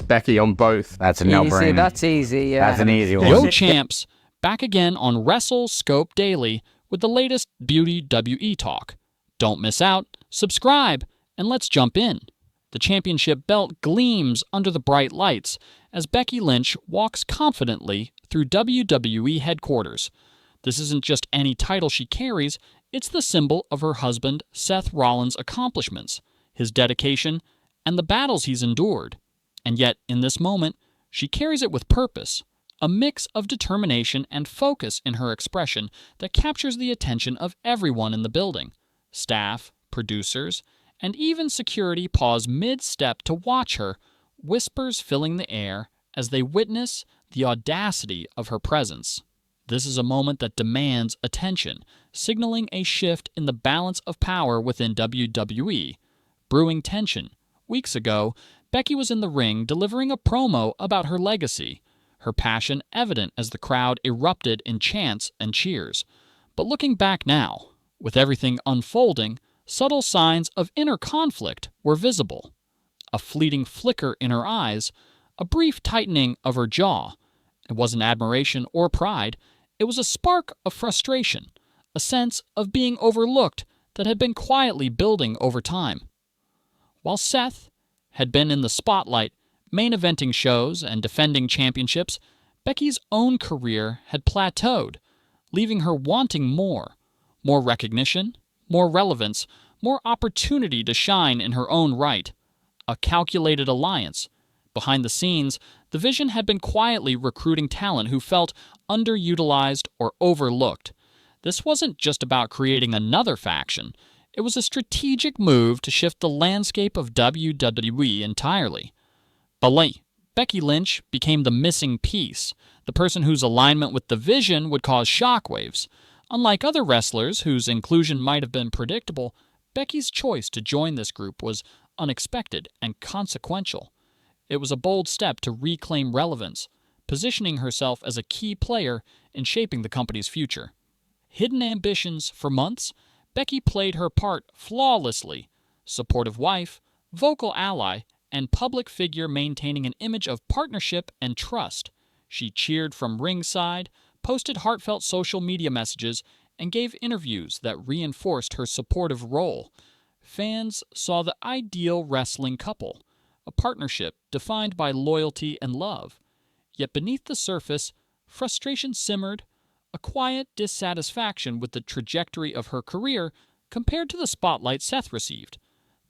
Becky on both. That's a no-brainer. That's easy, yeah. That's an easy one. Yo champs, back again on Wrestle Scope Daily with the latest Beauty WE talk. Don't miss out, subscribe, and let's jump in. The championship belt gleams under the bright lights as Becky Lynch walks confidently through WWE headquarters. This isn't just any title she carries, it's the symbol of her husband Seth Rollins' accomplishments, his dedication, and the battles he's endured. And yet, in this moment, she carries it with purpose, a mix of determination and focus in her expression that captures the attention of everyone in the building. Staff, producers, and even security pause mid-step to watch her, whispers filling the air as they witness the audacity of her presence. This is a moment that demands attention, signaling a shift in the balance of power within WWE. Brewing tension. Weeks ago, Becky was in the ring delivering a promo about her legacy, her passion evident as the crowd erupted in chants and cheers. But looking back now, with everything unfolding, subtle signs of inner conflict were visible. A fleeting flicker in her eyes, a brief tightening of her jaw. It wasn't admiration or pride, it was a spark of frustration, a sense of being overlooked that had been quietly building over time. While Seth had been in the spotlight, main eventing shows and defending championships, Becky's own career had plateaued, leaving her wanting more recognition, more relevance, more opportunity to shine in her own right. A calculated alliance. Behind the scenes, the Vision had been quietly recruiting talent who felt underutilized or overlooked. This wasn't just about creating another faction. It was a strategic move to shift the landscape of WWE entirely. But Becky Lynch became the missing piece, the person whose alignment with the Vision would cause shockwaves. Unlike other wrestlers whose inclusion might have been predictable, Becky's choice to join this group was unexpected and consequential. It was a bold step to reclaim relevance, positioning herself as a key player in shaping the company's future. Hidden ambitions for months, Becky played her part flawlessly, supportive wife, vocal ally, and public figure maintaining an image of partnership and trust. She cheered from ringside, posted heartfelt social media messages, and gave interviews that reinforced her supportive role. Fans saw the ideal wrestling couple, a partnership defined by loyalty and love. Yet beneath the surface, frustration simmered, a quiet dissatisfaction with the trajectory of her career compared to the spotlight Seth received.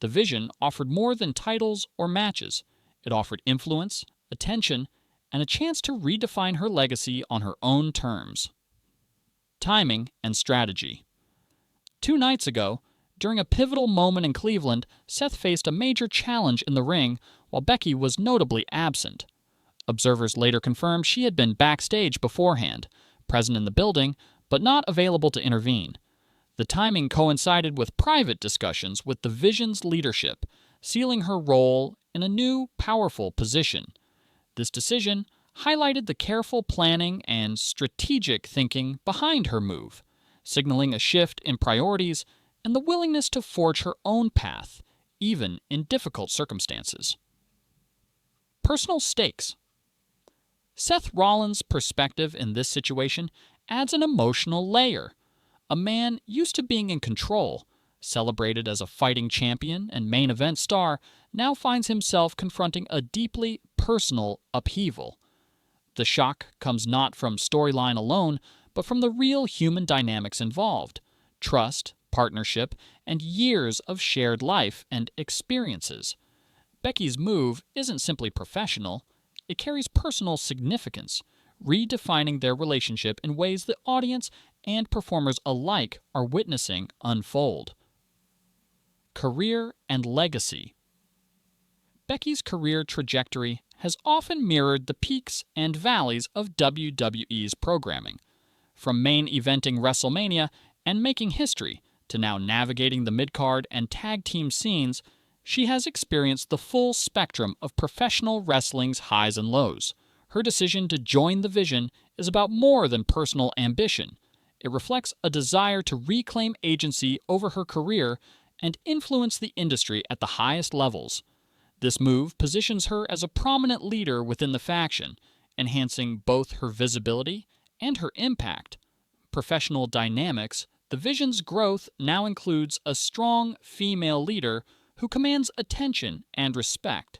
The Vision offered more than titles or matches. It offered influence, attention, and a chance to redefine her legacy on her own terms. Timing and strategy. 2 nights ago, during a pivotal moment in Cleveland, Seth faced a major challenge in the ring while Becky was notably absent. Observers later confirmed she had been backstage beforehand, present in the building, but not available to intervene. The timing coincided with private discussions with the Vision's leadership, sealing her role in a new, powerful position. This decision highlighted the careful planning and strategic thinking behind her move, signaling a shift in priorities and the willingness to forge her own path, even in difficult circumstances. Personal stakes. Seth Rollins' perspective in this situation adds an emotional layer. A man used to being in control, celebrated as a fighting champion and main event star, now finds himself confronting a deeply personal upheaval. The shock comes not from storyline alone, but from the real human dynamics involved: trust, partnership, and years of shared life and experiences. Becky's move isn't simply professional, it carries personal significance, redefining their relationship in ways the audience and performers alike are witnessing unfold. Career and legacy. Becky's career trajectory has often mirrored the peaks and valleys of WWE's programming. From main eventing WrestleMania and making history to now navigating the mid-card and tag team scenes, she has experienced the full spectrum of professional wrestling's highs and lows. Her decision to join the Vision is about more than personal ambition. It reflects a desire to reclaim agency over her career and influence the industry at the highest levels. This move positions her as a prominent leader within the faction, enhancing both her visibility and her impact. Professional dynamics, the Vision's growth now includes a strong female leader who commands attention and respect.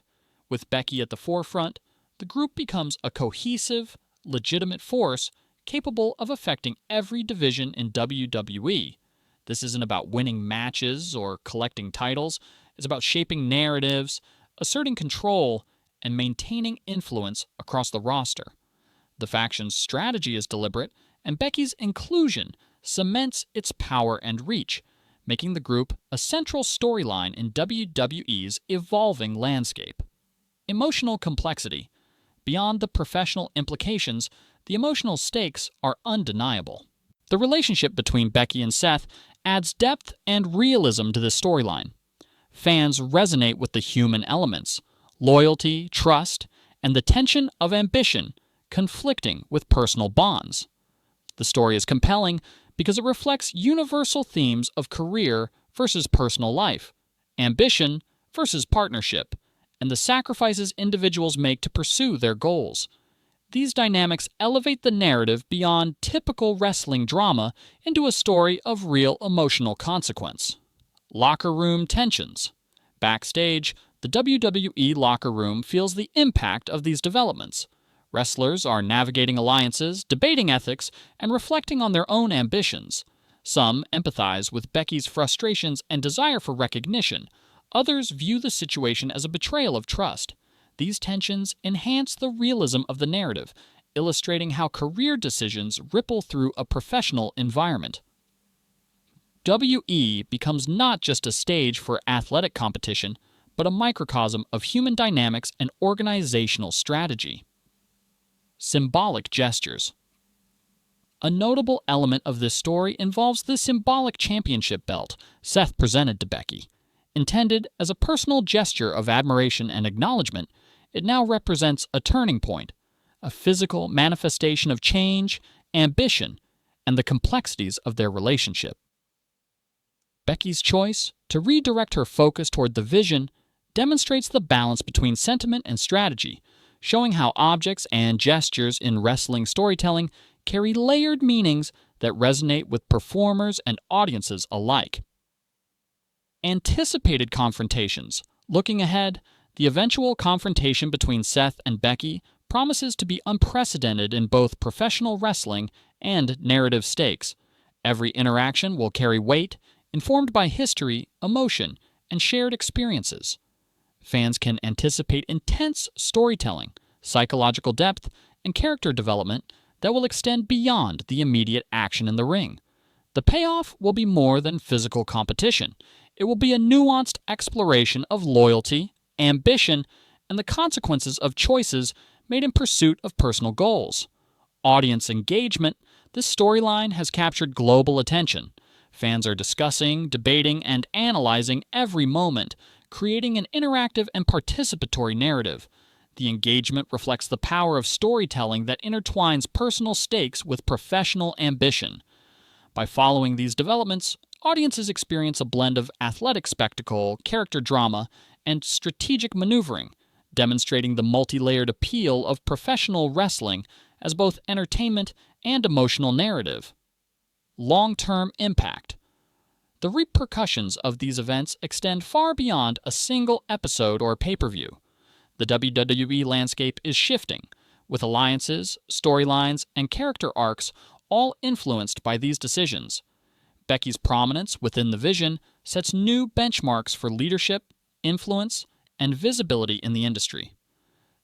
With Becky at the forefront, the group becomes a cohesive, legitimate force capable of affecting every division in WWE. This isn't about winning matches or collecting titles. It's about shaping narratives, asserting control, and maintaining influence across the roster. The faction's strategy is deliberate, and Becky's inclusion cements its power and reach, making the group a central storyline in WWE's evolving landscape. Emotional complexity. Beyond the professional implications, the emotional stakes are undeniable. The relationship between Becky and Seth adds depth and realism to this storyline. Fans resonate with the human elements, loyalty, trust, and the tension of ambition conflicting with personal bonds. The story is compelling because it reflects universal themes of career versus personal life, ambition versus partnership, and the sacrifices individuals make to pursue their goals. These dynamics elevate the narrative beyond typical wrestling drama into a story of real emotional consequence. Locker room tensions. Backstage, the WWE locker room feels the impact of these developments. Wrestlers are navigating alliances, debating ethics, and reflecting on their own ambitions. Some empathize with Becky's frustrations and desire for recognition. Others view the situation as a betrayal of trust. These tensions enhance the realism of the narrative, illustrating how career decisions ripple through a professional environment. WE becomes not just a stage for athletic competition, but a microcosm of human dynamics and organizational strategy. Symbolic gestures. A notable element of this story involves the symbolic championship belt Seth presented to Becky. Intended as a personal gesture of admiration and acknowledgement, it now represents a turning point, a physical manifestation of change, ambition, and the complexities of their relationship. Becky's choice to redirect her focus toward the vision demonstrates the balance between sentiment and strategy, showing how objects and gestures in wrestling storytelling carry layered meanings that resonate with performers and audiences alike. Anticipated confrontations. Looking ahead, the eventual confrontation between Seth and Becky promises to be unprecedented in both professional wrestling and narrative stakes. Every interaction will carry weight, informed by history, emotion, and shared experiences. Fans can anticipate intense storytelling, psychological depth, and character development that will extend beyond the immediate action in the ring. The payoff will be more than physical competition. It will be a nuanced exploration of loyalty, ambition, and the consequences of choices made in pursuit of personal goals. Audience engagement. This storyline has captured global attention. Fans are discussing, debating, and analyzing every moment, creating an interactive and participatory narrative. The engagement reflects the power of storytelling that intertwines personal stakes with professional ambition. By following these developments, audiences experience a blend of athletic spectacle, character drama, and strategic maneuvering, demonstrating the multi-layered appeal of professional wrestling as both entertainment and emotional narrative. Long-term impact. The repercussions of these events extend far beyond a single episode or pay-per-view. The WWE landscape is shifting, with alliances, storylines, and character arcs all influenced by these decisions. Becky's prominence within the vision sets new benchmarks for leadership, influence, and visibility in the industry.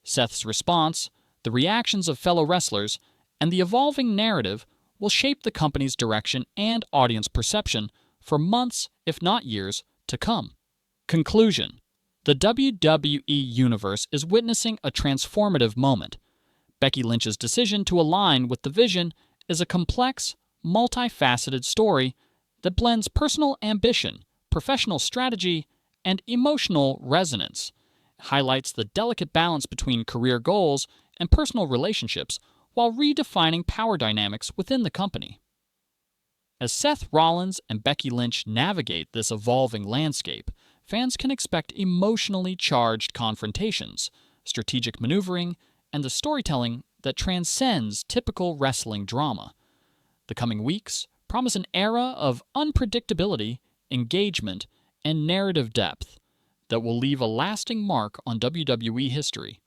Seth's response, the reactions of fellow wrestlers, and the evolving narrative will shape the company's direction and audience perception for months, if not years, to come. Conclusion. The WWE Universe is witnessing a transformative moment. Becky Lynch's decision to align with the vision is a complex, multifaceted story that blends personal ambition, professional strategy, and emotional resonance. It highlights the delicate balance between career goals and personal relationships while redefining power dynamics within the company. As Seth Rollins and Becky Lynch navigate this evolving landscape, fans can expect emotionally charged confrontations, strategic maneuvering, and the storytelling that transcends typical wrestling drama. The coming weeks promise an era of unpredictability, engagement, and narrative depth that will leave a lasting mark on WWE history.